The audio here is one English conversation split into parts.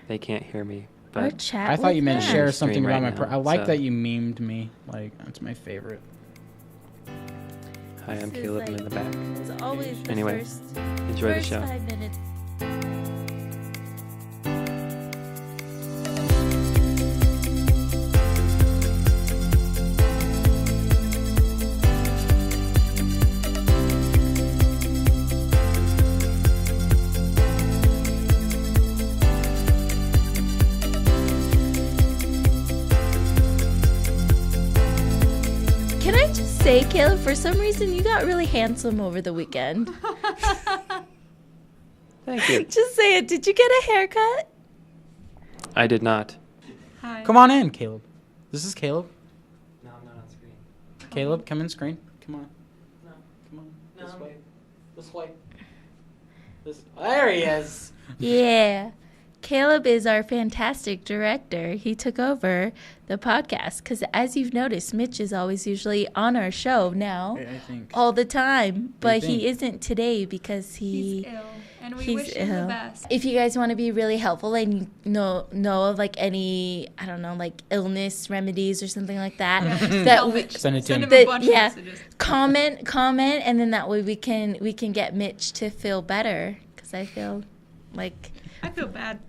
they can't hear me. Or But chat I thought you with meant Matt. share something Stream about right my... now, I like so- that you memed me. Like, that's my favorite. hi, I'm This is Caleb. I'm like- in the back. It's always the Anyway, first Enjoy the first show. 5 minutes. Can I just say, Caleb, for some reason you got really handsome over the weekend. Thank you. Just say it. Did you get a haircut? I did not. Hi. Come on in, Caleb. This is Caleb. No, I'm not on screen. Caleb, come in screen. Come on. No. Come on. No, This I'm way. good. This way. There he is. Yeah. Caleb is our fantastic director. He took over the podcast because, as you've noticed, Mitch is always usually on our show now I think. all the time, but think? he isn't today because He's ill, and we he's wish him ill. the best. If you guys want to be really helpful and you know of like any, I don't know, like illness remedies or something like that, that Tell we, Mitch. Send it to Send him. him a That- bunch yeah. of messages. comment, and then that way we can get Mitch to feel better because I feel like I feel bad.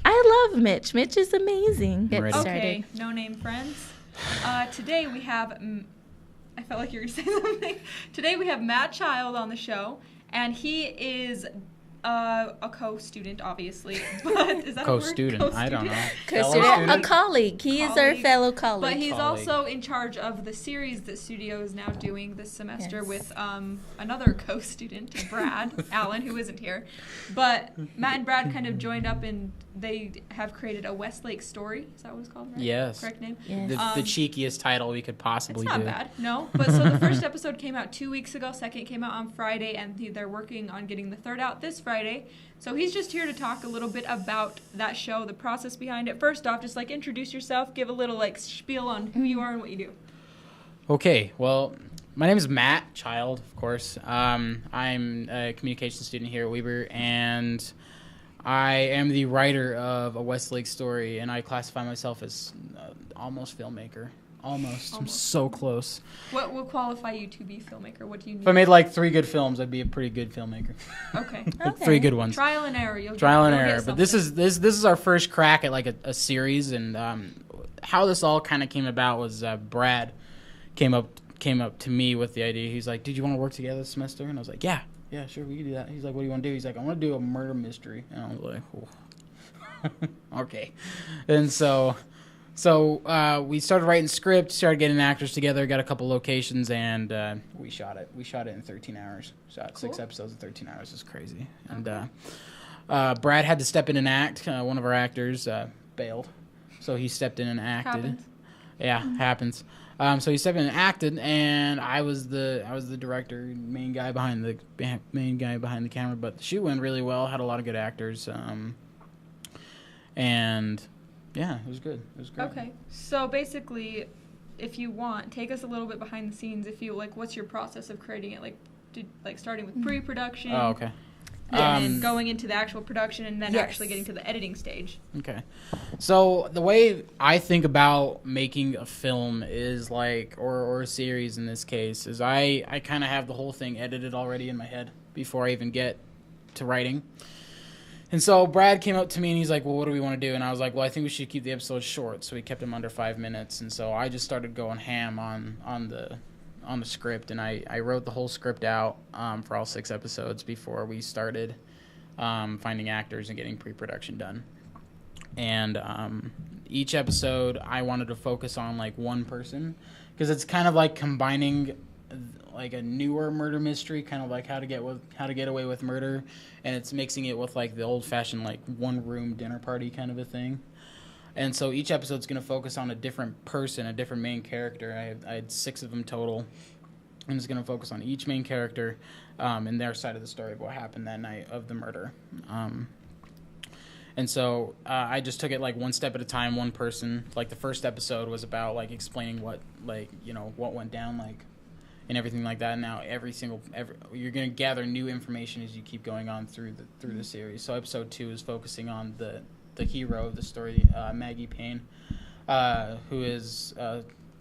I love Mitch. Mitch is amazing. Get ready. started. Okay, no name friends. Today we have. I felt like you were going to say something. Today we have Matt Child on the show, and he is a co-student, obviously. But is that a word? Co-student. I don't know. Fellow Co-student, a student? colleague. He is our Colleague. fellow But colleague. he's Colleague. also in charge of the series that Studio is now doing this semester Yes. with another co-student, Brad Allen, who isn't here. But Matt and Brad kind of joined up and they have created a Westlake story. Is that what it's called? Right? Yes. Correct name? Yes. The cheekiest title we could possibly It's not do. bad, no. But so the first episode came out 2 weeks ago. Second came out on Friday, and they're working on getting the third out this Friday. So he's just here to talk a little bit about that show, the process behind it. First off, just like introduce yourself, give a little like spiel on who you are and what you do. Okay, well, my name is Matt Child, of course. I'm a communication student here at Weber, and I am the writer of A Westlake Story, and I classify myself as almost filmmaker. Almost. I'm Almost. so close. What will qualify you to be filmmaker? What do you need? If I made like 3 good films, I'd be a pretty good filmmaker. Okay. Like Okay. 3 good ones. Trial and error. You'll Trial and you'll get error. But this something. is this is our first crack at like a series, and how this all kind of came about was Brad came up to me with the idea. He's like, "Did you want to work together this semester?" And I was like, "Yeah, sure, we can do that." He's like, "What do you want to do?" He's like, "I want to do a murder mystery." And I was like, oh. Okay. And so we started writing script, started getting actors together, got a couple locations, and we shot it. We shot it in 13 hours. Shot 6 Cool. episodes in 13 hours. It's crazy. And Brad had to step in and act. One of our actors bailed, so he stepped in and acted. Happens. Yeah, happens. So he stepped in and acted, and I was the director, main guy behind the camera. But the shoot went really well. Had a lot of good actors, and yeah, it was good. It was great. Okay. So basically, if you want, take us a little bit behind the scenes. If you like, what's your process of creating it? Like starting with pre-production. Oh, okay. And then going into the actual production, and then Yes. actually getting to the editing stage. Okay. So the way I think about making a film is like, or a series in this case, is I kind of have the whole thing edited already in my head before I even get to writing. And so Brad came up to me and he's like, "Well, what do we want to do?" And I was like, "Well, I think we should keep the episodes short." So we kept them under 5 minutes. And so I just started going ham on the script, and I wrote the whole script out for all 6 episodes before we started finding actors and getting pre-production done. And each episode I wanted to focus on like one person, because it's kind of like combining like a newer murder mystery, kind of like how to get away with murder, and it's mixing it with like the old-fashioned like one-room dinner party kind of a thing. And so each episode's going to focus on a different person, a different main character. I had 6 of them total. And it's going to focus on each main character and their side of the story of what happened that night of the murder. And so I just took it like one step at a time, one person. Like the first episode was about like explaining what went down, like, and everything like that. And now you're going to gather new information as you keep going on through the series. So episode 2 is focusing on the hero of the story, Maggie Payne, who is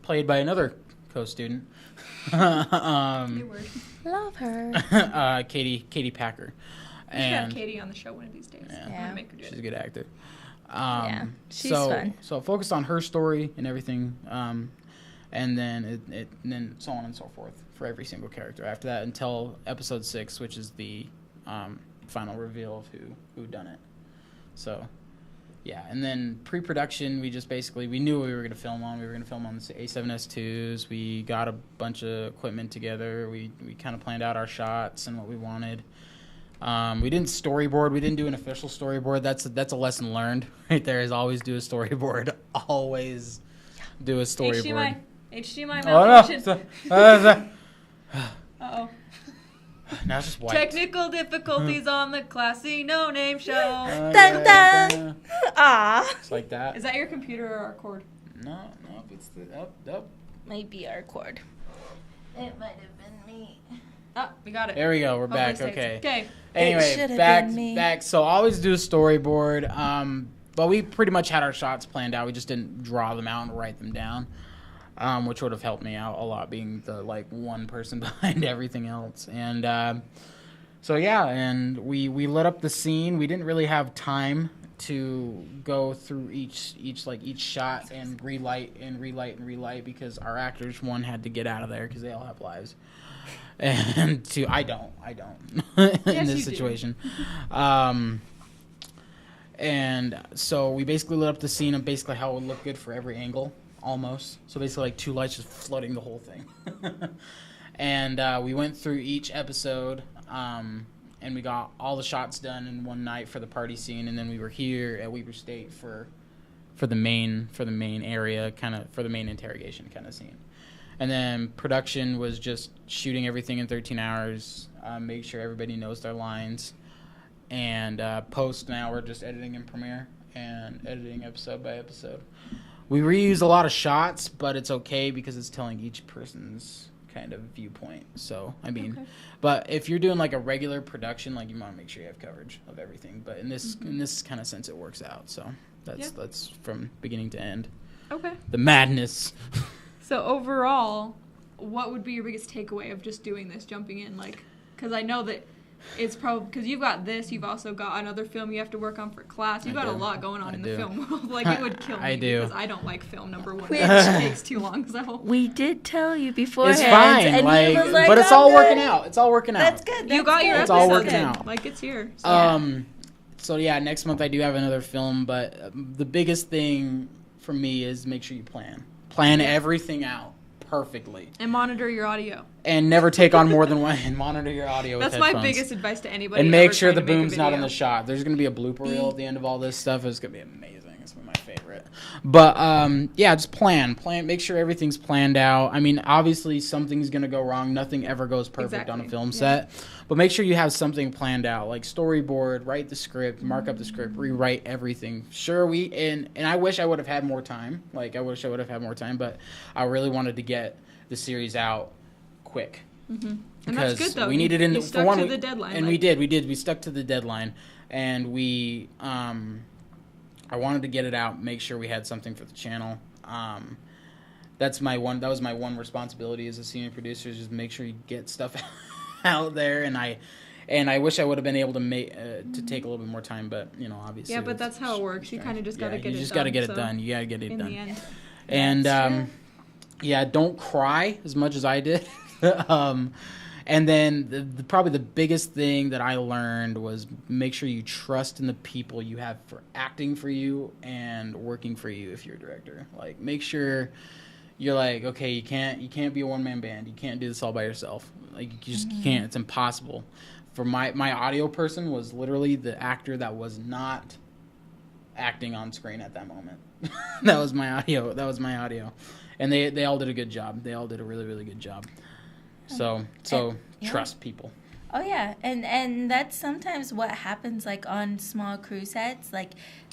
played by another co-student, New word. Love her. Katie Packer. We should have Katie on the show one of these days. Yeah. I'm gonna make her do She's it. a good actor. Yeah, she's so, fun. So focused on her story and everything, and then and then so on and so forth for every single character. After that, until episode 6, which is the final reveal of who done it. So, yeah, and then pre-production, we just basically we knew what we were going to film on. We were going to film on the A7S2s. We got a bunch of equipment together. We kind of planned out our shots and what we wanted. We didn't storyboard. We didn't do an official storyboard. That's a lesson learned right there. Is always do a storyboard. Always do a storyboard. HDMI Oh malfunction. no! Uh-oh. Now it's just white. Technical difficulties on the Classy No Name Show. Dun, dun. Ah. It's like that. Is that your computer or our cord? No, it's the up. Might be our cord. It might have been me. Oh, we got it. There we go. We're Hopefully back. it stays. Okay. Okay. It Anyway, should have been me. back. So always do a storyboard. But we pretty much had our shots planned out. We just didn't draw them out and write them down, which would have helped me out a lot, being the one person behind everything else. And so yeah, and we lit up the scene. We didn't really have time to go through each shot and relight because our actors had to get out of there because they all have lives. And I don't in Yes, this you situation. And so we basically lit up the scene of basically how it would look good for every angle, almost. So basically 2 lights just flooding the whole thing. And we went through each episode, and we got all the shots done in one night for the party scene, and then we were here at Weber State for the main area, kind of for the main interrogation kind of scene. And then production was just shooting everything in 13 hours, make sure everybody knows their lines. And post now, we're just editing in Premiere and editing episode by episode. We reuse a lot of shots, but it's okay because it's telling each person's kind of viewpoint. So, I mean, Okay. But if you're doing a regular production, you want to make sure you have coverage of everything. But in this kind of sense, it works out. So that's from beginning to end. Okay. The madness. So overall, what would be your biggest takeaway of just doing this, jumping in? Because I know that it's probably because you've got this, you've also got another film you have to work on for class. You've got a lot going on in the film world. It would kill me I do. because I don't like film. Number one, Which- it takes too long. So We did tell you beforehand. It's fine, and he was but it's all "Okay." working out. It's all working out. That's good. you got your It's episode all working in. out. It's here. So. So yeah, next month I do have another film, but the biggest thing for me is make sure you plan everything out perfectly, And monitor your audio. and never take on more than one. And monitor your audio. That's with my headphones. biggest advice to anybody. And make ever sure trying the to make a boom's not in video. the shot. There's gonna be a blooper reel at the end of all this stuff. It's gonna be amazing. It's gonna be my favorite. But yeah, just plan. Make sure everything's planned out. I mean, obviously something's gonna go wrong. Nothing ever goes perfect on a Exactly. film set. But make sure you have something planned out, like storyboard, write the script, mark up the script, rewrite everything. Sure, and I wish I would have had more time. I wish I would have had more time, but I really wanted to get the series out quick. And that's good though. We needed in you for stuck one to we- the deadline. and we did. We stuck to the deadline, and we I wanted to get it out, make sure we had something for the channel. That was my one responsibility as a senior producer, is just make sure you get stuff out there. And I wish I would have been able to take a little bit more time, but obviously. Yeah, but that's how it works. You kind of just got to get it done. You just got to get it so done. You got to get it in done. the end. And yeah, don't cry as much as I did. And then probably the biggest thing that I learned was make sure you trust in the people you have for acting for you and working for you if you're a director. Make sure you're okay, you can't be a one-man band. You can't do this all by yourself. You just can't. It's impossible. For my audio person was literally the actor that was not acting on screen at that moment. That was my audio. And they all did a good job. They all did a really, really good job. So trust people. Oh yeah, and that's sometimes what happens on small crew sets.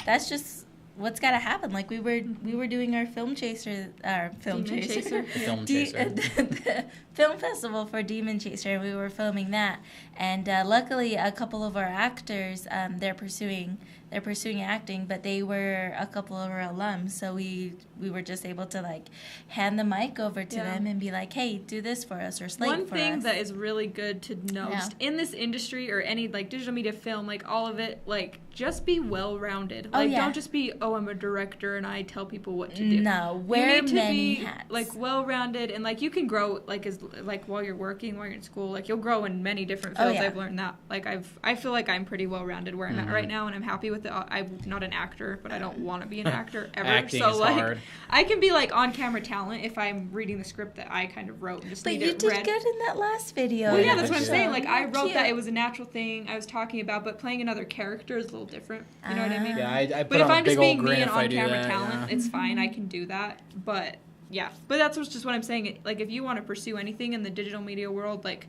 That's just what's got to happen. We were doing our film chaser, the film festival for Demon Chaser, and we were filming that. And luckily, a couple of our actors, they're pursuing they're pursuing acting, but they were a couple of our alums, so we were just able to like hand the mic over to them and be like, hey, do this for us or slate for us. One thing that is really good to know just in this industry or any like digital media film, like all of it, like just be well-rounded. Like don't just be, I'm a director and I tell people what to do. No, wear many hats. Like well-rounded, and like you can grow like while you're working, while you're in school, like you'll grow in many different fields. I've learned that. Like I feel like I'm pretty well-rounded where I'm at right now, and I'm happy with it. I'm not an actor, but I don't want to be an actor ever. Acting so is like hard. I can be like on-camera talent if I'm reading the script that I kind of wrote and just need it read. But you did good in that last video. Well, yeah, that's what I'm saying. Like I wrote that it was a natural thing I was talking about, but playing another character is a little different. You know what I mean? Yeah, I put but if on a I'm big just old being me grin and if I do on-camera that, talent, it's fine. I can do that. But yeah, but that's just what I'm saying. Like if you want to pursue anything in the digital media world, like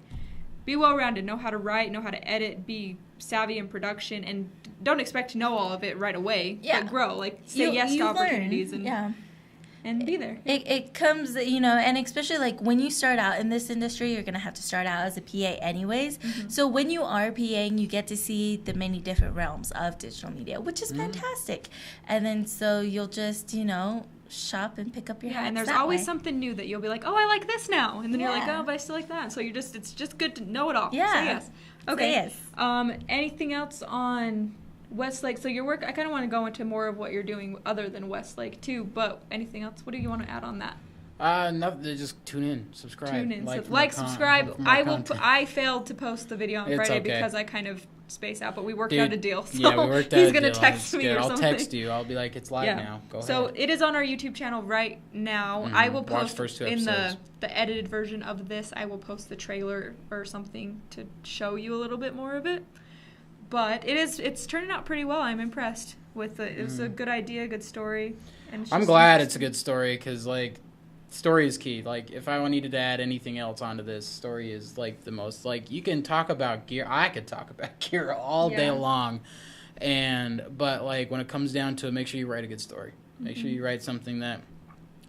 be well-rounded, know how to write, know how to edit, be savvy in production, and don't expect to know all of it right away. Yeah. But grow. Like say yes to opportunities and be there. It comes, and especially like when you start out in this industry, you're going to have to start out as a PA anyways. Mm-hmm. So when you are PAing, you get to see the many different realms of digital media, which is fantastic. And then so you'll just, shop and pick up your hats. And there's that always way. something new that you'll be like, oh, I like this now. And then you're like, oh, but I still like that. So it's just good to know it all. Yeah. Say yes. Okay. Say yes. Anything else on Westlake? So your work, I kind of want to go into more of what you're doing other than Westlake too, but anything else? What do you want to add on that? Nothing. Just tune in, subscribe, subscribe. I failed to post the video on Friday because I kind of space out, but we worked out a deal. So yeah, we worked out he's a deal. gonna text me or something. I'll text you. I'll be like, it's live now. Go ahead. So it is on our YouTube channel right now. I will post in the edited version of this. I will post the trailer or something to show you a little bit more of it. But it's turning out pretty well. I'm impressed with it. It was a good idea, good story. And I'm glad it's a good story because like. Story is key. Like, if I needed to add anything else onto this, story is, like, the most... Like, you can talk about gear. I could talk about gear all day long. But, like, when it comes down to it, make sure you write a good story. Make sure you write something that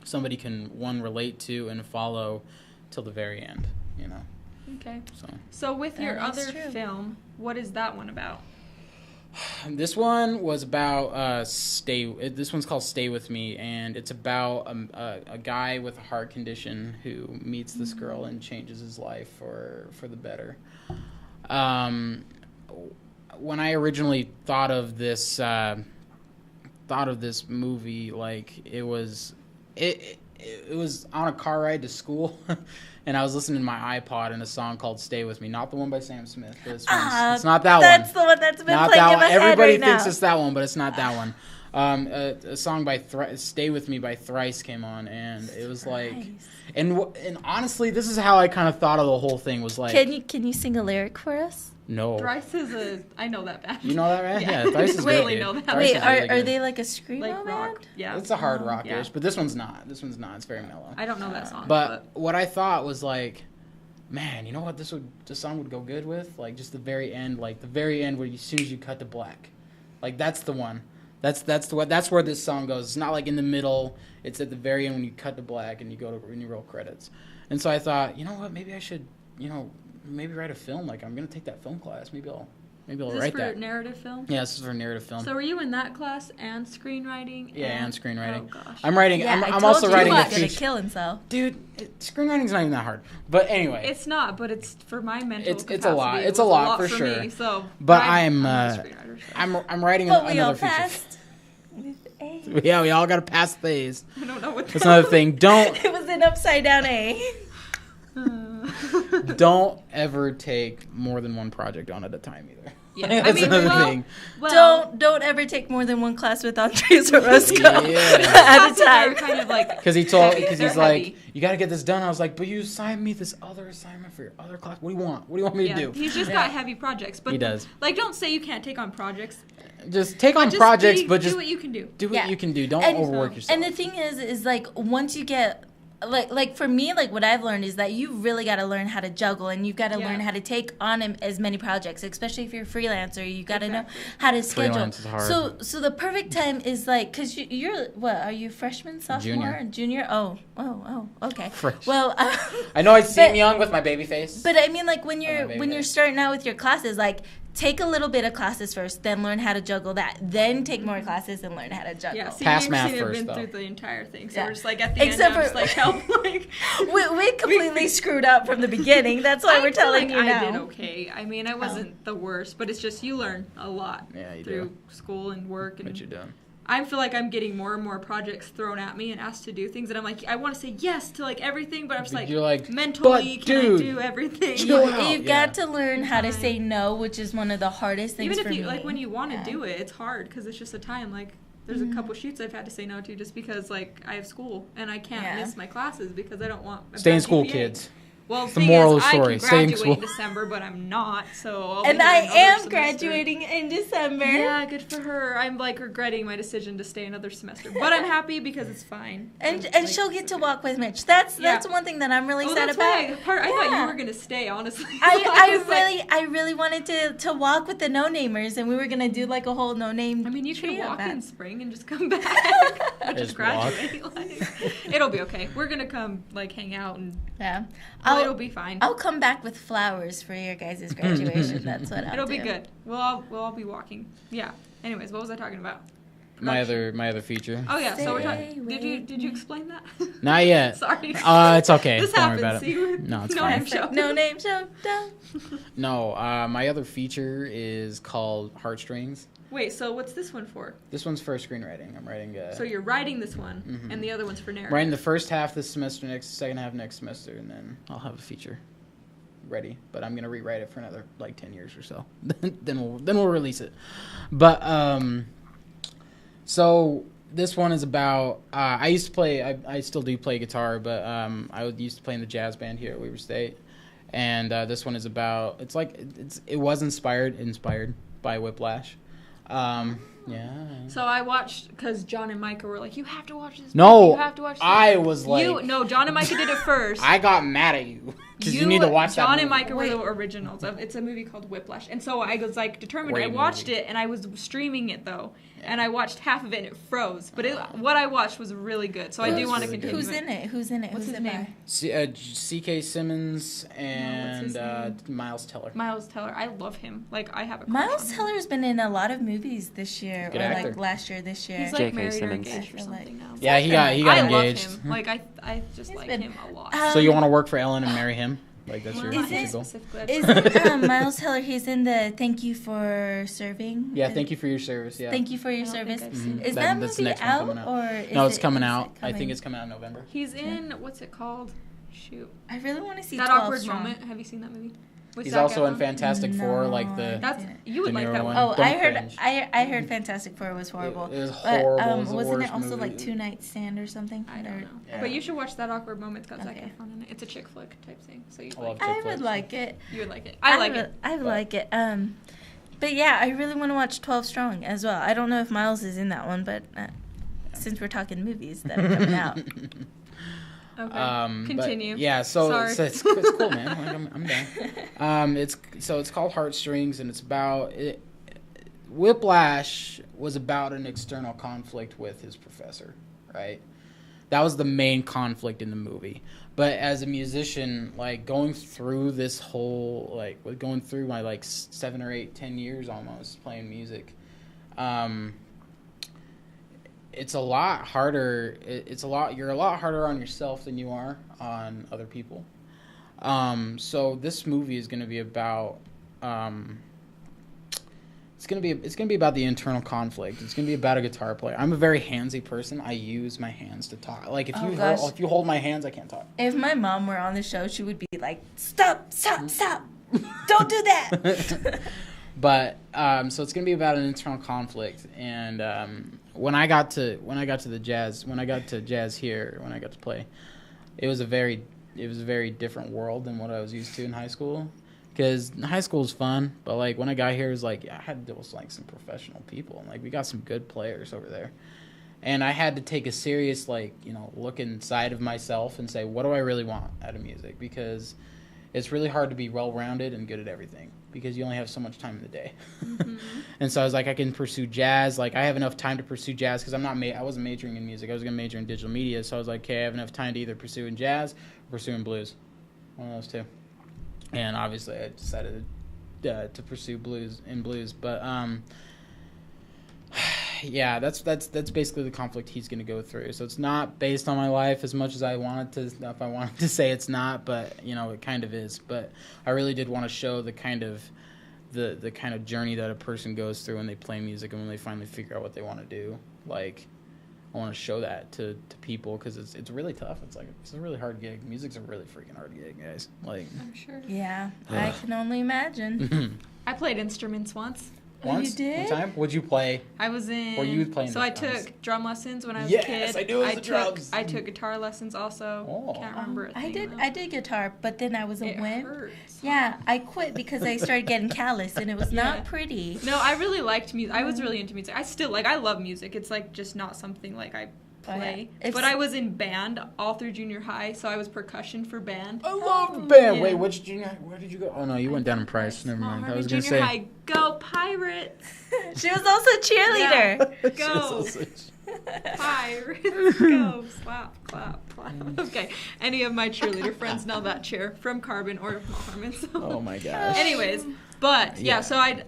somebody can, one, relate to and follow till the very end, Okay. So with your other film, what is that one about? This one was about this one's called Stay With Me, and it's about a guy with a heart condition who meets this girl and changes his life for the better. When I originally thought of this movie, like it was on a car ride to school. And I was listening to my iPod and a song called "Stay With Me," not the one by Sam Smith. It's not that one. That's the one that's been not playing in my head Everybody right thinks now. it's that one, but it's not that one. A song by "Stay With Me" by Thrice came on, and it was like, and honestly, this is how I kind of thought of the whole thing. Was like, can you sing a lyric for us? No. Thrice is I know that band. You know that band? Yeah, Thrice is really good. know that. Thrice Wait, is really are good. they like a screamo like rock? band? Yeah, It's a hard rock-ish, yeah. but this one's not. It's very mellow. I don't know that song. But what I thought was like, man, you know what this song would go good with? Like just the very end where as soon as you cut to black. Like that's the one. That's where this song goes. It's not like in the middle. It's at the very end when you cut to black and you go to when you roll credits. And so I thought, you know what, maybe I should, maybe write a film. Like I'm gonna take that film class. Maybe I'll write that. Is this for narrative film? Yeah, this is for narrative film. So were you in that class and screenwriting? Yeah, and screenwriting. Oh gosh. I'm writing. Yeah, I'm also writing a He's gonna feature. kill himself. Dude, screenwriting's not even that hard. But anyway, It's not, but it's for my mental capacity. It's a lot. It It's was a lot for sure. Me, so, but I'm I'm not a screenwriter, so. I'm writing But we all another feature. passed with A. Yeah, we all got to pass phase. I don't know what That's another thing. Don't It was an upside down A. don't ever take more than one project on at a time either. Yeah, That's another thing. Well, Don't ever take more than one class with Andres Orozco Yeah. at a classes are time. kind of like Because he's they're like, heavy. you got to get this done. I was like, but you assigned me this other assignment for your other class. What do you want? What do you want me to do? He's just got heavy projects, but He does. Like, don't say you can't take on projects. Just take on Just projects, but do just what you can do. do what Yeah. you can do. Don't And- overwork yourself. And the thing is like once you get like for me, like what I've learned is that you really got to learn how to juggle, and you've got to Yeah. learn how to take on as many projects, especially if you're a freelancer. You got to know how to schedule. Freelance is hard. So the perfect time is like because you're what are you freshman, sophomore, junior? Oh, okay. Fresh. Well, I know I seem but- young with my baby face. but I mean like when my you're baby when you're face. starting out with your classes, like take a little bit of classes first, then learn how to juggle that, then take more classes and learn how to juggle. Yeah, see, Pass me math and Christyna have first, been though. through the entire thing, so Yeah. we're just like at the Except end, I'm for- just like help, like We completely screwed up from the beginning. That's why I we're feel telling like you I now. did okay. I mean, I wasn't the worst, but it's just you learn a lot Yeah, you through do. school and work, and What you doing? I feel like I'm getting more and more projects thrown at me and asked to do things, and I'm like, I want to say yes to like everything, but I'm just like, You're like, mentally, "But, can dude, I do everything? chill Like, out." You've Yeah. got to learn how to Time. say no, which is one of the hardest things Even for if you me. like when you want to Yeah. do it, it's hard because it's just a time. Like there's a couple shoots I've had to say no to just because like I have school and I can't Yeah. miss my classes because I don't want a Stay in bad school, GPA. kids. Well, It's the the thing moral is, of the story. I Stay can in graduate in school. December, but I'm not. So I'll be And there I another am semester. graduating in December. Yeah, good for her. I'm like regretting my decision to stay another semester, but I'm happy because it's fine. And like, she'll get to walk with Mitch. That's Yeah. one thing that I'm really Oh, sad that's about. why I thought Yeah. you were gonna stay. Honestly, I really wanted to walk with the no namers, and we were gonna do like a whole no name. I mean, you can trio walk event. in spring and just come back. Or just Just walk. graduate. Like, it'll be okay. We're gonna come like hang out and Yeah, it'll be fine. I'll come back with flowers for your guys' graduation. That's what I'll It'll do. be good. We'll all be walking. Yeah. Anyways, what was I talking about? My other feature. Oh yeah. So we're Stay talking. with Did you explain that? Not yet. Sorry. It's okay. This Don't worry happens. about it. See, with No, it's no fine. name show. No name show. Don't. No, my other feature is called Heartstrings. Wait. So what's this one for? This one's for screenwriting. I'm writing. So you're writing this one, Mhm. and the other one's for narrative. writing the first half this semester, second half next semester, and then I'll have a feature ready. But I'm gonna rewrite it for another like 10 years or so. then we'll release it. But so this one is about. I used to play. I still do play guitar, but I used to play in the jazz band here at Weber State. And this one is about. It was inspired by Whiplash. Yeah. So I watched because John and Micah were like, "You have to watch this. No, movie. You have to watch." This. I was like, John and Micah did it first. I got mad at you because you need to watch that. John movie. and Micah were Wait. the originals. It's a movie called Whiplash, and so I was like determined. Great I watched movie. it, and I was streaming it though, and I watched half of it, and it froze. But what I watched was really good, so I do That's want to really good. continue. Who's in it? Who's in it? What's Who's his in name? there? C.K. Simmons and his name? Miles Teller. Miles Teller. I love him. Like I have a crush Miles on him. Teller's been in a lot of movies this year, Good or actor. like last year, this year. He's like J.K. married or Simmons. engaged or I feel like- something now. Yeah, he got I engaged. love him. Like I just He's like been- him a lot. So you want to work for Ellen and marry him? Like that's your Well, Is not it- goal? specifically. Isn't Miles Teller? He's in the Thank You for Serving. Yeah, thank you for your service. Yeah. Thank you for your I don't think service. I've seen Is That- that that's the movie next one out, coming out. or is No, it's it- coming is it out. I think coming? it's coming out in November. He's in what's it called? Shoot. I really want to see That 12 awkward Strong. moment. Have you seen that movie? With He's Zac also in Efron? Fantastic Four, No, like the. That's didn't. you would The like newer that one. one. Oh, Don't I heard. cringe. I heard Fantastic Four was horrible. It was But, horrible. It was the wasn't it worst also movie. like Two Night Stand or something? I don't know. Yeah. But you should watch That Awkward Moment. It's got Zac Okay. Efron in it. It's a chick flick type thing. So you I love like chick I would flicks. like it. you would like it. I like it. I like it. But yeah, I really want to watch 12 Strong as well. I don't know if Miles is in that one, but since we're talking movies that are coming out. Okay. But, Continue. yeah, so Sorry. it's cool, man. Like, I'm down. It's called Heartstrings, and it's about it. Whiplash was about an external conflict with his professor, right? That was the main conflict in the movie. But as a musician, like going through this whole, like going through my like 7 or 8, 10 years almost playing music, it's a lot harder. You're a lot harder on yourself than you are on other people. So this movie is going to be about. It's gonna be about the internal conflict. It's gonna be about a guitar player. I'm a very handsy person. I use my hands to talk. Like if you hold my hands, I can't talk. If my mom were on the show, she would be like, "Stop! Don't do that." But so it's gonna be about an internal conflict. And when I got to jazz here, when I got to play, it was a very different world than what I was used to in high school. Because high school is fun, but like when I got here, it was like I had to deal with like some professional people, and like we got some good players over there, and I had to take a serious look inside of myself and say, what do I really want out of music? Because it's really hard to be well-rounded and good at everything because you only have so much time in the day. Mm-hmm. And so I was like, I can pursue jazz. Like I have enough time to pursue jazz because I wasn't majoring in music. I was gonna major in digital media. So I was like, okay, I have enough time to either pursue in jazz or pursue in blues, one of those two. And obviously, I decided to to pursue blues. But yeah, that's basically the conflict he's going to go through. So it's not based on my life as much as I wanted to. If I wanted to say it's not, but it kind of is. But I really did want to show the kind of journey that a person goes through when they play music and when they finally figure out what they want to do. Like, I want to show that to people because it's really tough. It's a really hard gig. Music's a really freaking hard gig, guys. Like, I'm sure. Yeah, I can only imagine. I played instruments once. Once? You did? One time? What'd you play? I was in. Were you playing So the I drums? took drum lessons when I was Yes, a kid. I knew it was the drums. I took guitar lessons also. Oh. Can't remember a I thing, though. did guitar, but then I was a It wimp. hurts. Yeah, I quit because I started getting callous and it was Yeah. not pretty. No, I really liked music. I was really into music. I still I love music. It's just not something I play. If- But I was in band all through junior high, so I was percussion for band. I love band. Yeah. Wait, where did you go? Oh no, you went down in Price. Never mind. I was junior gonna say. high. Go Pirates! She was also a cheerleader. Go. Pirates! Go! Slap, clap, clap. Okay. Any of my cheerleader friends know that cheer from Carbon or Harmon. So. Oh my gosh. Anyways, but Yeah. so I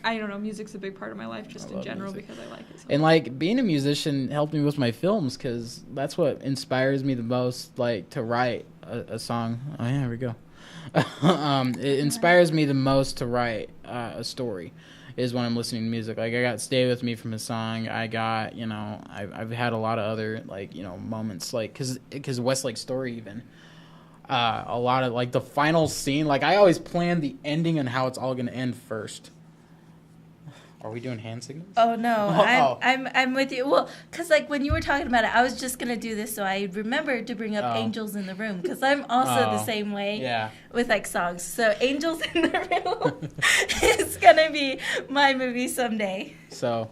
don't know, music's a big part of my life just I in love general music. because I like it so And much. being a musician helped me with my films because that's what inspires me the most. To write a song. Oh yeah, here we go. It inspires me the most to write a story. Is when I'm listening to music. I got "Stay With Me" from a song. I got I've had a lot of other moments because Westlake Story even. A lot of the final scene. I always plan the ending and how it's all gonna end first. Are we doing hand signals? Oh no, Oh. I'm with you. Well, because when you were talking about it, I was just gonna do this, so I remembered to bring up Oh. "Angels in the Room" because I'm also the Oh. same way Yeah. with songs. So "Angels in the Room" is gonna be my movie someday. So,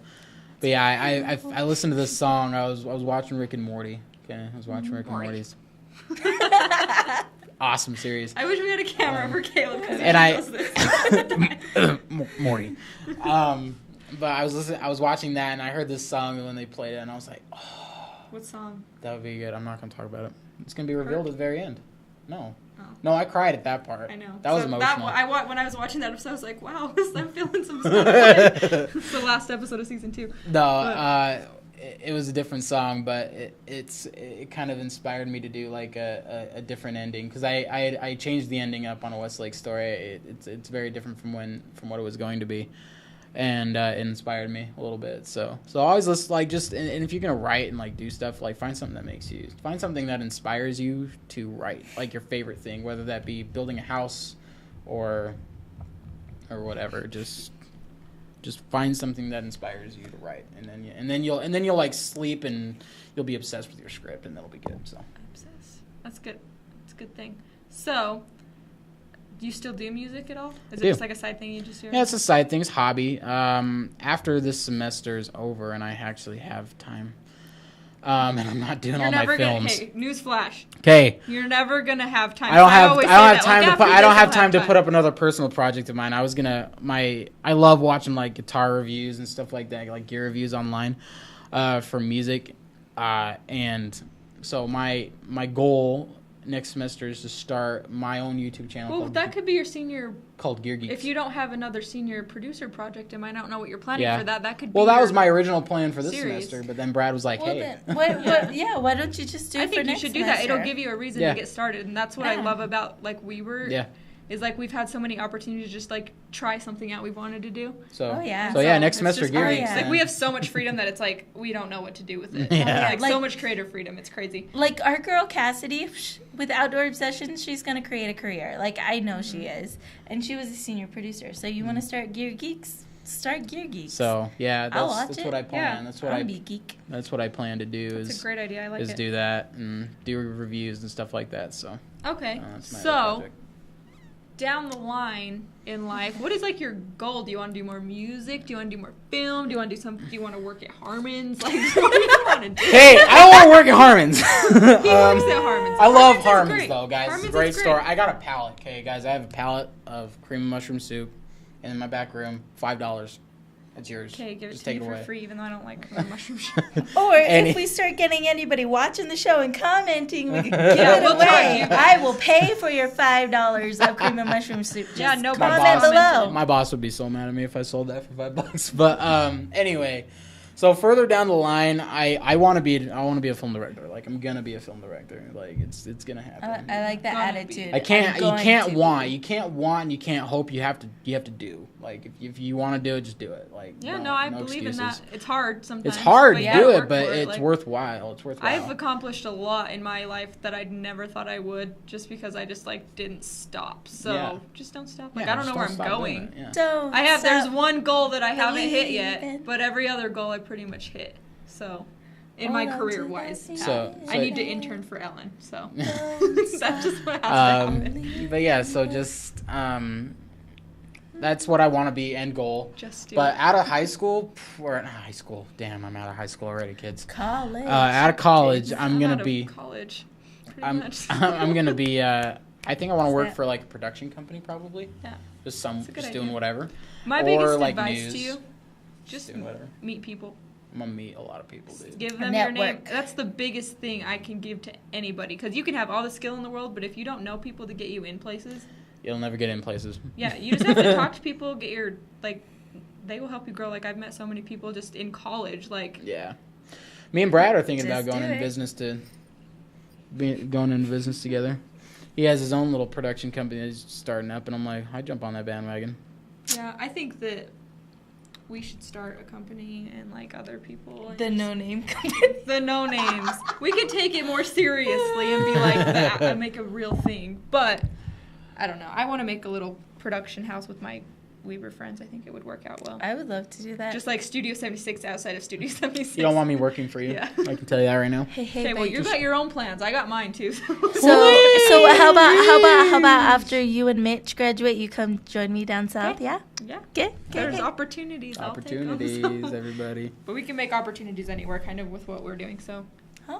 but yeah, I listened to this song. I was watching Rick and Morty. Okay, I was watching Rick and Morty. Morty's. Awesome series. I wish we had a camera for Caleb because and he does this. Morty. But I was watching that and I heard this song when they played it and I was like, oh, What song? that would be good. I'm not gonna talk about it. It's gonna be revealed at the very end. No. Oh. No, I cried at that part. I know. That was So emotional. when I was watching that episode, I was like, wow, I'm feeling some stuff. It's the last episode of season 2. No, it was a different song, but it kind of inspired me to do a different ending because I changed the ending up on a Westlake Story. It's very different from what it was going to be, and it inspired me a little bit. So always listen, and if you're gonna write and do stuff, find something that find something that inspires you to write, your favorite thing, whether that be building a house or whatever. Just find something that inspires you to write, and then you'll sleep and you'll be obsessed with your script, and that'll be good. So Obsessed. That's good. That's a good thing. So, do you still do music at all? Is it Do. just a side thing you just do? yeah, it's a side thing, it's a hobby. After this semester is over and I actually have time, and I'm not doing You're all never my films. Hey, newsflash. Okay. You're never gonna have time. I don't have always say time that. to After put I this, don't have you'll time to put up another personal project of mine. I was gonna I love watching guitar reviews and stuff like that, gear reviews online for music, and so my goal next semester is to start my own YouTube channel Well, that could be your senior. called Gear Geeks. If you don't have another senior producer project, and I don't know what you're planning Yeah. for that. That could. be Well, that your was my original plan for this series. semester, but then Brad was like, Well, "Hey, then, why don't you just do it I for think you next should do that. It'll semester? give you a reason Yeah. to get started, and that's what I Yeah. love about We Were. yeah." Is we've had so many opportunities to just try something out we've wanted to do. So, Oh, yeah. so yeah, next it's semester just Gear great. Geeks. yeah. We have so much freedom that it's we don't know what to do with it. Yeah. So much creative freedom. It's crazy. Our girl Cassidy, with Outdoor Obsessions, she's going to create a career. I know she Mm-hmm. is. And she was a senior producer. So you want to start Gear Geeks? Start Gear Geeks. So yeah, I'll watch that's it. what I plan. Yeah. That's what I'll be geek. That's what I plan to do It's a is great idea. I like it. do that and do reviews and stuff like that. So Okay. that's my other So project. down the line in life, what is your goal? Do you want to do more music? Do you want to do more film? Do you want to do something? Do you want to work at Harmon's? What do you want to do? Hey, I don't want to work at Harmon's. He works at Harmon's. I love is Harmon's great. though, guys. Harmon's It's a great is store. I got a pallet. Okay, guys, I have a pallet of cream and mushroom soup, and in my back room, $5. That's yours. Okay, give it Just to take me it for away. free, even though I don't like mushroom. Or Any- if we start getting anybody watching the show and commenting, we can give Yeah, it we'll away. charge you. I will pay for your $5 of cream and mushroom soup. Just Yeah, no comment boss. below. My boss would be so mad at me if I sold that for $5. But anyway, so further down the line, I want to be a film director. Like I'm gonna be a film director. Like it's gonna happen. I like that Gonna be. attitude. I can't. I'm You going can't to want. be. You can't want. And you can't hope. You have to. You have to do. Like if you want to do it, just do it. Like Yeah, no, I believe excuses. in that. It's hard sometimes. It's hard but to you do gotta it, work but for it's like, worthwhile. It's worthwhile. I've accomplished a lot in my life that I never thought I would, just because I just like didn't stop. So Yeah. just don't stop. Like Yeah, I don't just know where I'm stop doing going. it, yeah. Don't I have. There's stop. one goal that I haven't hit believing. yet, but every other goal I pretty much hit. So, in my Hold on career to wise, that So- I need to feeling. intern for Ellen. So Don't that's stop just what has to happen. believing. But yeah, so just that's what I want to be, end goal. Just do But it. out of high school, or not high school. Damn, I'm out of high school already, kids. College. Out of college, Kids, I'm out gonna of be. college. Pretty I'm much. I'm gonna be. I think I want to work that? for like a production company, probably. Yeah. Just That's a good doing idea. whatever. My or, biggest like, advice news. to you: just Doing whatever. meet people. I'm gonna meet a lot of people, dude. Give them your name. network. That's the biggest thing I can give to anybody, because you can have all the skill in the world, but if you don't know people to get you in places, You'll never get in places. yeah, you just have to talk to people. Get your they will help you grow. Like I've met so many people just in college. Like Yeah. Me and Brad are thinking Just about going do into it. business going into business together. He has his own little production company that's starting up, and I'm like, I jump on that bandwagon. yeah, I think that we should start a company and like other people. And The just- no name company. the no names. We could take it more seriously and be like that and make a real thing. But I don't know. I want to make a little production house with my Weber friends. I think it would work out well. I would love to do that. Just like Studio 76 outside of Studio 76. You don't want me working for you. Yeah. I can tell you that right now. hey, Okay, well, babe. you got your own plans. I got mine too. So how about after you and Mitch graduate, you come join me down south? Okay. Yeah. Yeah. Okay. There's opportunities. Opportunities, I'll take 'em. everybody. But we can make opportunities anywhere, kind of with what we're doing. So. Huh?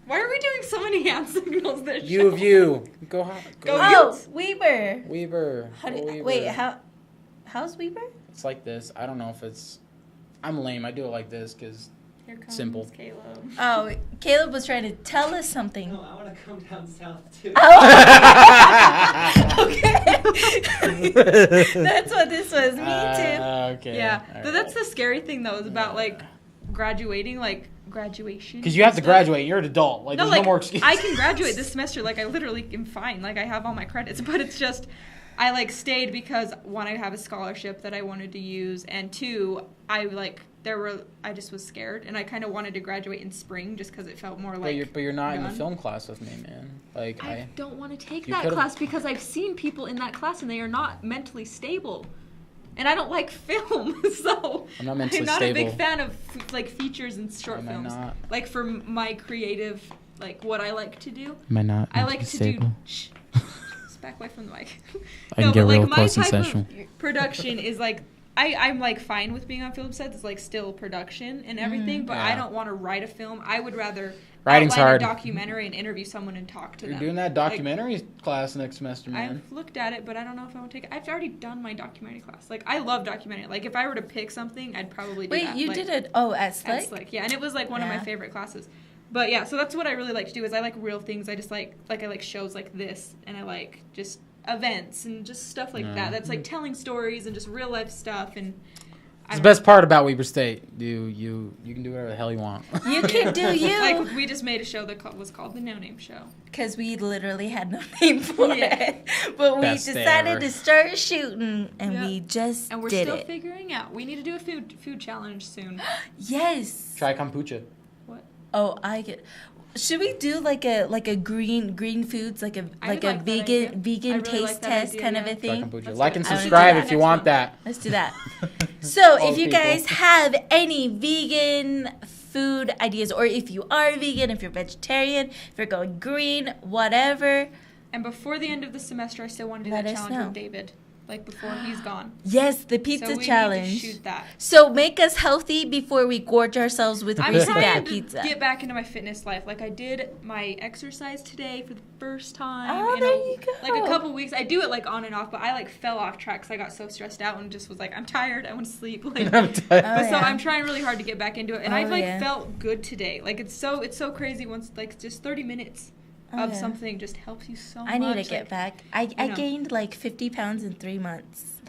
Why are we doing so many hand signals this You show? of you. Go home. Go Oh, Weber. Weber. How Go do, Weber. wait, how's Weber? It's like this. I don't know if it's. I'm lame. I do it like this because. Here comes Simple. Caleb. Oh, Caleb was trying to tell us something. No, I want to come down south too. Oh. Okay. That's what this was. Me too. Okay. Yeah, all but that's right. the scary thing though, is about like graduating, like graduation. Because you have to and stuff. graduate. You're an adult. Like, No, there's like no more excuse. I can graduate this semester. Like I literally am fine. Like I have all my credits, but it's just I like stayed because one, I have a scholarship that I wanted to use, and two, I just was scared, and I kind of wanted to graduate in spring just because it felt more like. But you're not in the done. film class with me, man. Like I don't want to take You that could've- class because I've seen people in that class and they are not mentally stable. And I don't like film, so I'm not mentally I'm not a stable. big fan of like features and short Am I films. not? Like for my creative, like what I like to do, Am I not? I like to do. Shh, just back away from the mic. I can get but, like, real my close and type of sensual. production is like I'm like fine with being on film sets. It's like still production and everything, but I Yeah. don't want to write a film. I would rather Writing's outline hard. a documentary and interview someone and talk to You're them. doing that Like, documentary class next semester, man. I've looked at it, but I don't know if I want to take it. I've already done my documentary class. Like, I love documentary. Like, if I were to pick something, I'd probably do Wait, that. you like, did it? Oh, at at Slick? Slick. Yeah, and it was, like, one of my Yeah. favorite classes. But, yeah, so that's what I really like to do is I like real things. I just I like shows like this, and I like just events and just stuff like Yeah. that. That's, like, telling stories and just real-life stuff, and It's the best part about Weber State. You can do whatever the hell you want. You can do you. Like, we just made a show that was called The No Name Show. Because we literally had no name for Yeah. it. But we Best day decided ever. to start shooting, and Yeah. we just And we're did still it. figuring out. We need to do a food challenge soon. Yes. Try kombucha. What? Oh, I get. Should we do like a green foods like a I would like that vegan idea. I vegan really taste like that test idea, kind of yeah. a Try thing? kombucha. Let's Like do and it. I would do subscribe that if you next want one. that. Let's do that. So, All if you people. guys have any vegan food ideas, or if you are vegan, if you're vegetarian, if you're going green, whatever, And before the end of the semester, I still want to do Let that us challenge know. with David. like before he's gone. Yes, the pizza So we challenge. need to shoot that. So make us healthy before we gorge ourselves with I'm greasy trying fat to pizza. get back into my fitness life. Like I did my exercise today for the first time Oh, in there you go. like a couple weeks. I do it like on and off, but I like fell off track because I got so stressed out and just was like, I'm tired. I want to sleep. Like, I'm tired. but so yeah. I'm trying really hard to get back into it, and Oh, I've like yeah. felt good today. Like it's so crazy once like just 30 minutes of yeah. something just helps you so much. I need to like, get back. I know. gained like 50 pounds in 3 months.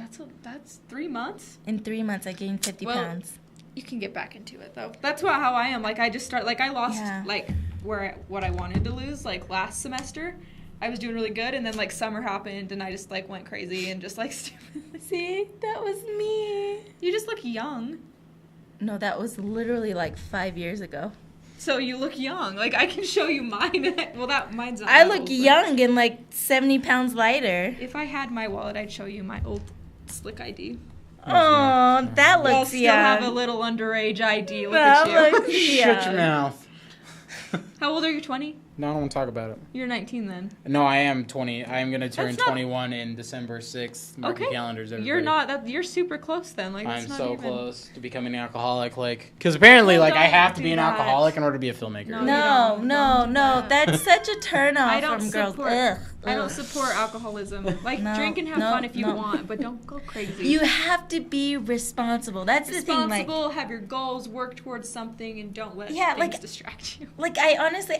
That's 3 months. In 3 months, I gained 50 Well, pounds. You can get back into it though. That's how I am. Like I just start like I lost Yeah. like what I wanted to lose like last semester. I was doing really good, and then like summer happened, and I just like went crazy and just like stupid. See, that was me. You just look young. No, that was literally like 5 years ago. So you look young. Like I can show you mine. Well, mine's not. I old, look but young and like 70 pounds lighter. If I had my wallet, I'd show you my old slick ID. Oh, that We'll looks still young. have a little underage ID. Look That at you. looks Shut your young. mouth. How old are you? 20? No, I don't want to talk about it. You're 19 then. No, I am 20. I am going to turn That's not- 21 in December 6th. Mark your Okay. calendars, everybody. You're not. You're super close then. Like I'm it's not so even... close to becoming an alcoholic. Like, because apparently, Oh, like, I don't have to do be an that. alcoholic in order to be a filmmaker. No. No, don't. no, Don't do no. that. That's such a turn off I don't from girls. support. Ugh, I don't ugh. support alcoholism. Like No, drink and have no, fun if you no. want, but don't go crazy. You have to be responsible. That's the thing. responsible, have your goals, work towards something, and don't let Yeah, things like- distract you. Like I honestly,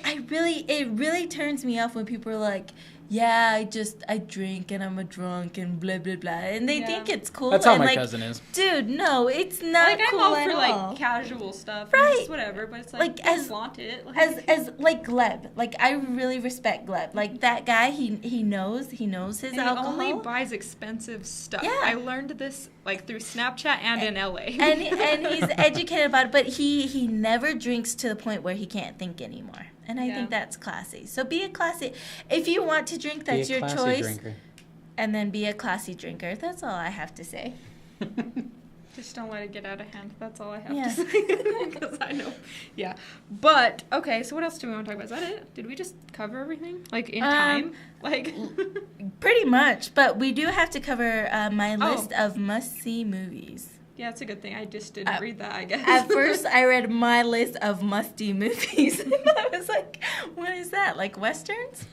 it really turns me off when people are like, yeah, I drink and I'm a drunk and blah blah blah, and they Yeah. think it's cool. That's how and my like, cousin is. dude, no, it's not Like I'm cool all at for all. like casual stuff, Right. and just whatever. But it's like, Like, don't as- flaunt it. Like, as like Gleb, like I really respect Gleb. Like that guy, he knows his and alcohol. he only buys expensive stuff. Yeah. I learned this like through Snapchat and in LA. and he's educated about it, but he never drinks to the point where he can't think anymore. And I Yeah. think that's classy. So be a classy. If you want to drink, that's Be a your classy choice. drinker. And then be a classy drinker. That's all I have to say. Just don't let it get out of hand. That's all I have Yeah. to say. Because I know. Yeah. But, okay, so what else do we want to talk about? Is that it? Did we just cover everything? Like, in time? Like, Pretty much, but we do have to cover my Oh. list of must-see movies. yeah, it's a good thing. I just didn't read that, I guess. At first, I read my list of must-see movies, and I was like, "What is that? Like westerns?"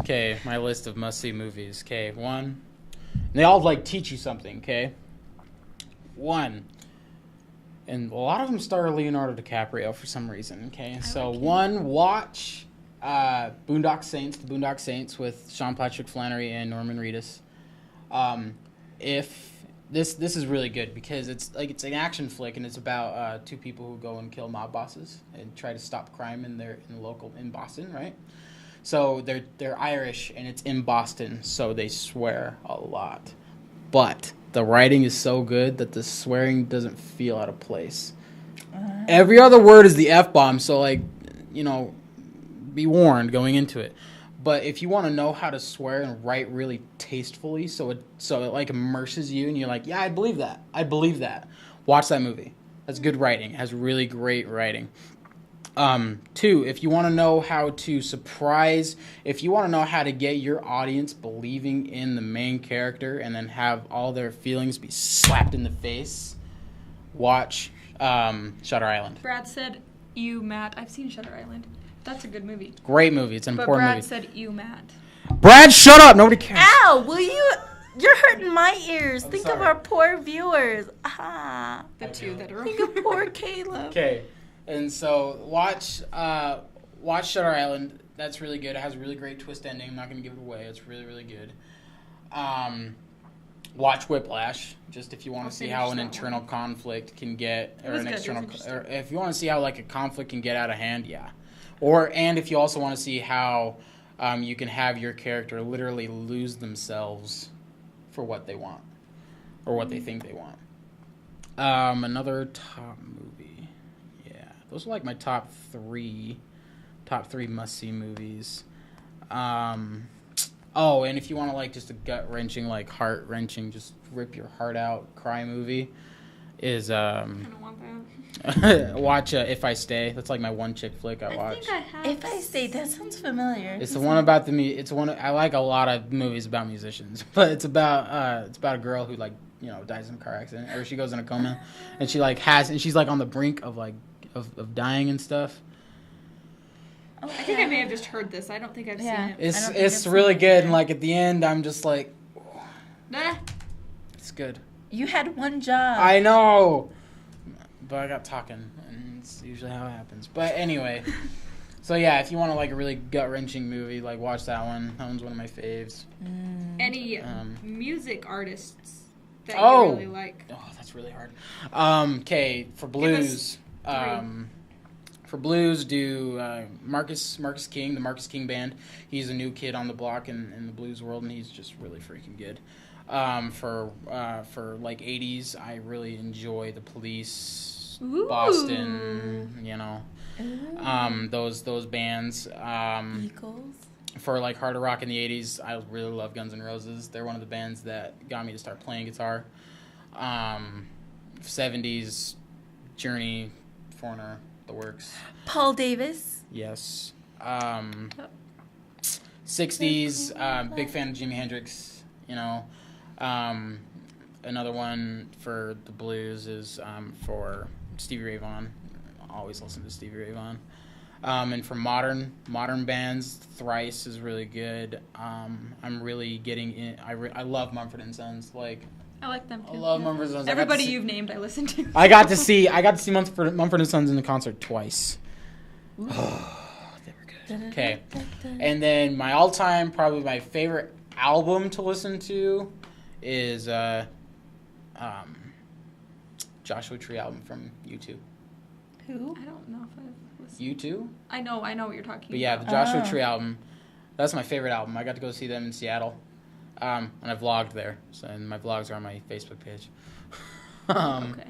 Okay, my list of must-see movies. Okay, one. And they all, like, teach you something, okay? One. And a lot of them star Leonardo DiCaprio for some reason, okay? So, like him. one, watch Boondock Saints, the Boondock Saints with Sean Patrick Flannery and Norman Reedus. If... This is really good because it's an action flick, and it's about two people who go and kill mob bosses and try to stop crime in Boston, right? So they're Irish, and it's in Boston, so they swear a lot. But the writing is so good that the swearing doesn't feel out of place. Every other word is the F-bomb, so, like, you know, be warned going into it. But if you want to know how to swear and write really tastefully, so it like immerses you, and you're like, yeah, I believe that. Watch that movie. That's good writing. It has really great writing. Two, if you want to know how to surprise, if you want to know how to get your audience believing in the main character and then have all their feelings be slapped in the face, watch Shutter Island. Brad said, "You, Matt." I've seen Shutter Island. That's a good movie. Great movie. It's an But important Brad movie. said, "You, Matt." Brad, shut up. Nobody cares. Ow! Will you? You're hurting my ears. I'm Think of sorry. our poor viewers. Ah. The two that are Think of poor Caleb. Okay, and so watch Shutter Island. That's really good. It has a really great twist ending. I'm not going to give it away. It's really, really good. Watch Whiplash, just if you want I'll to see finish how an that internal one. conflict can get, It or was an good. It was external, interesting. or if you want to see how like a conflict can get out of hand, yeah. And if you also want to see how you can have your character literally lose themselves for what they want, or what they think they want. Another top movie. Yeah, those are like my top three must-see movies. Oh, and if you want to like just a gut-wrenching, like heart-wrenching, just rip your heart out cry movie, is I don't want that. Watch If I Stay. That's like my one chick flick I watch. I think I have. If I say that sounds familiar. It's the one about it's one I like a lot of movies about musicians, but it's about a girl who like dies in a car accident, or she goes in a coma, and she's like on the brink of like of dying and stuff. I think I may have just heard this. I don't think I've seen it. It's really good, and like at the end, I'm just like, Nah. it's good. You had one job. I know, but I got talking, and it's usually how it happens. But anyway, so yeah, if you want to like a really gut wrenching movie, like watch that one. That one's one of my faves. Any music artists that you really like? Oh, that's really hard. Okay, for blues. For blues, do Marcus King, the Marcus King Band. He's a new kid on the block in the blues world, and he's just really freaking good. For like 80s, I really enjoy the Police, Ooh. Boston, those bands. Eagles. For like harder rock in the 80s, I really love Guns N' Roses. They're one of the bands that got me to start playing guitar. 70s, Journey, Foreigner, the works. Paul Davis. Yes. 60s, big fan of Jimi Hendrix, Another one for the blues is for Stevie Ray Vaughan. Always listen to Stevie Ray Vaughan. And for modern bands, Thrice is really good. I'm really getting in. I love Mumford & Sons. Like, I like them too. I love Mumford & Sons. Everybody you've named, I listen to. I got to see Mumford & Sons in the concert twice. Oh, they were good. Okay, and then probably my favorite album to listen to is Joshua Tree album from U2. Who? I don't know if I've listened. U2? I know what you're talking about. But yeah, the Joshua Tree album, that's my favorite album. I got to go see them in Seattle. And I vlogged there, and my vlogs are on my Facebook page. Okay.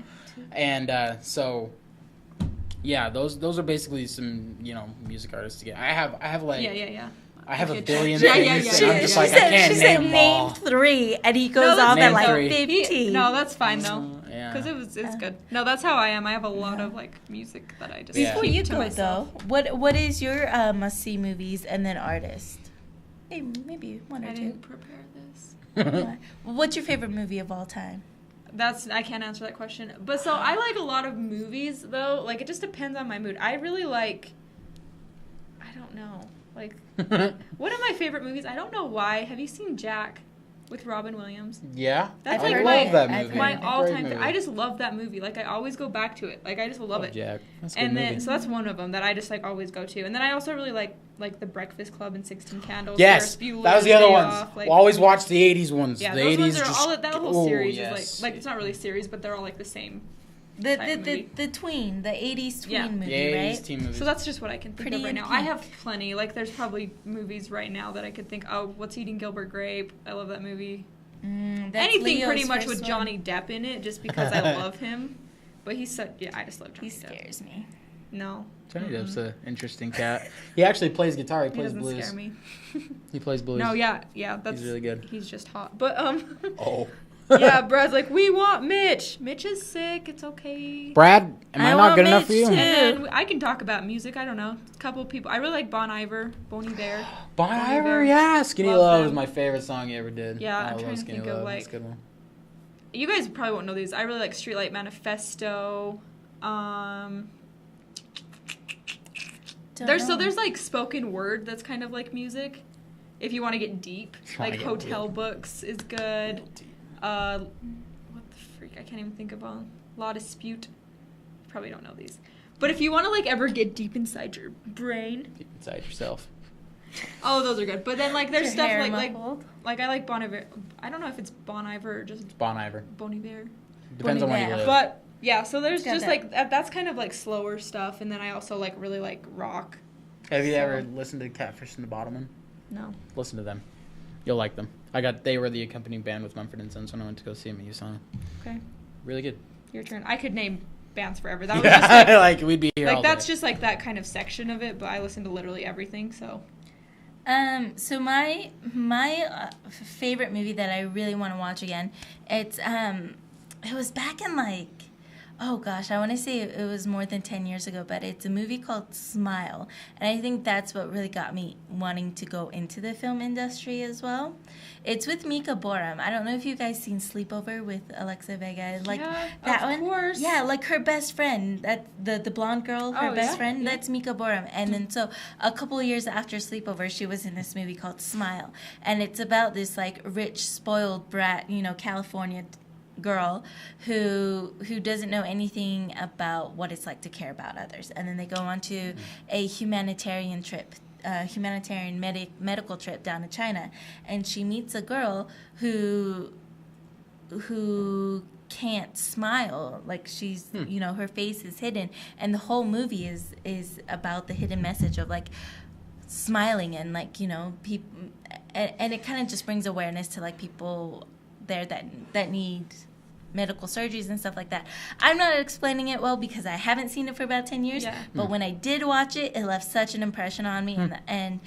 And so, yeah, those are basically some music artists to get. I have like I have a billion things. And I'm just like, I can't name them all. Name 3, and he goes off at like 15. No, that's fine though. Yeah. Because it's good. No, that's how I am. I have a lot of like music that I just Before you keep to go myself. though, what is your must-see movies and then artist? Hey, maybe one or I two. didn't prepare this. What's your favorite movie of all time? I can't answer that question. But so I like a lot of movies though. Like it just depends on my mood. I really like. I don't know. Like one of my favorite movies. I don't know why. Have you seen Jack? With Robin Williams. Yeah, that's I like love that movie. My all-time. I just love that movie. Like I always go back to it. Like I just love it. Jack. That's a good movie. Then so that's one of them that I just like always go to. And then I also really like The Breakfast Club and 16 Candles. Yes, that was the other ones. We'll always watch the 80s ones. Yeah, the those 80s ones are just, all. That whole series yes. is like it's not really a series, but they're all like the same. The 80s tween movie, the 80s right? teen movies. So that's just what I can think Pretty of right in now. Pink. I have plenty. Like there's probably movies right now that I could think. Oh, What's Eating Gilbert Grape? I love that movie. Anything Leo's pretty much first with Johnny Depp in it, just because I love him. But he's such. Yeah, I just love Johnny Depp. He scares me. No. Johnny Depp's an interesting cat. He actually plays guitar. He plays doesn't blues. Scare me. He plays blues. No, yeah, that's. He's really good. He's just hot, but Oh. yeah, Brad's like, we want Mitch. Mitch is sick. It's okay. Brad, am I not good enough for you? Too. And I can talk about music. I don't know. A couple of people. I really like Bon Iver, Boney Bear. Bon Iver, yeah. Skinny Love Love them. is my favorite song he ever did. Yeah, I I'm love trying to Skinny think of, Love. like- That's a good one. You guys probably won't know these. I really like Streetlight Manifesto. There's like spoken word that's kind of like music. If you want to get deep, like Hotel Books is good. What the freak? I can't even think of all. Law Dispute. You probably don't know these. But if you want to like ever get deep inside your brain, Deep inside yourself. oh, those are good. But then like there's Your stuff hair like muffled? I like Bon Iver. I don't know if it's Bon Iver or just It's Bon Iver. Boney Bear. Depends on where you Bear. live. But yeah, so there's Got just that. like that's kind of like slower stuff, and then I also like really like rock. Have you so- ever listened to Catfish and the Bottlemen? No. Listen to them. You'll like them. They were the accompanying band with Mumford & Sons when I went to go see them at USANA. Okay, Really good. your turn. I could name bands forever. That was just like, like we'd be here all that's day. just like that kind of section of it. But I listen to literally everything. So So my favorite movie that I really want to watch again, it was back in like oh gosh, I want to say it was more than 10 years ago, but it's a movie called Smile. And I think that's what really got me wanting to go into the film industry as well. It's with Mika Borum. I don't know if you guys seen Sleepover with Alexa Vega. Like Yeah, that of one. course. Yeah, like her best friend, that the blonde girl, her Oh, best yeah? friend, Yeah. that's Mika Borum. And then so a couple of years after Sleepover, she was in this movie called Smile. And it's about this like rich, spoiled brat, California girl who doesn't know anything about what it's like to care about others, and then they go on to a humanitarian trip, medical trip down to China, and she meets a girl who can't smile, like she's her face is hidden, and the whole movie is about the hidden message of like smiling and like people, and it kind of just brings awareness to like people there that need medical surgeries and stuff like that. I'm not explaining it well because I haven't seen it for about 10 years, but when I did watch it, it left such an impression on me, and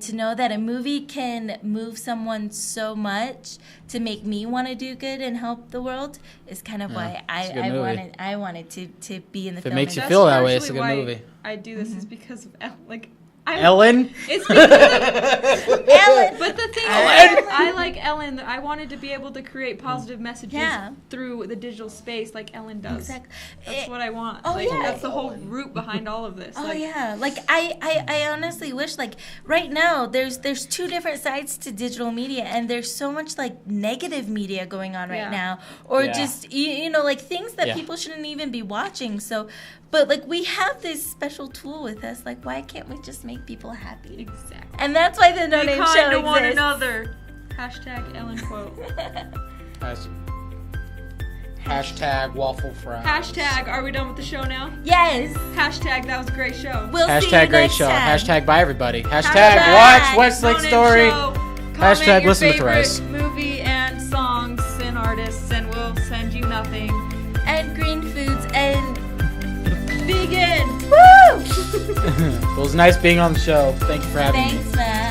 to know that a movie can move someone so much to make me want to do good and help the world is kind of why I wanted to be in the If it film makes you industry. feel that way, it's a partially good why movie. I do this is because of Ellen? It's because Ellen. but the thing Ellen. is, I like Ellen. I wanted to be able to create positive messages through the digital space like Ellen does. Exactly. That's what I want. Oh, yeah. That's the whole root behind all of this. Oh yeah, like I honestly wish, like right now there's two different sides to digital media, and there's so much like negative media going on right now, or just like things that people shouldn't even be watching. So, but like we have this special tool with us, like why can't we just make people happy? Exactly. And that's why the No Be Name kind Show to one exists. another. Hashtag Ellen quote. Hashtag waffle fries. Hashtag are we done with the show now? Yes. Hashtag that was a great show. We'll see you Hashtag great next show. time. Hashtag bye everybody. Hashtag Hashtag watch Westlake No Name Story. Show. Comment Hashtag your listen with favorite rice. movie and songs and artists, and we'll send you nothing. And green foods and Vegan. woo. It was nice being on the show. Thank you for having me. Thanks, man.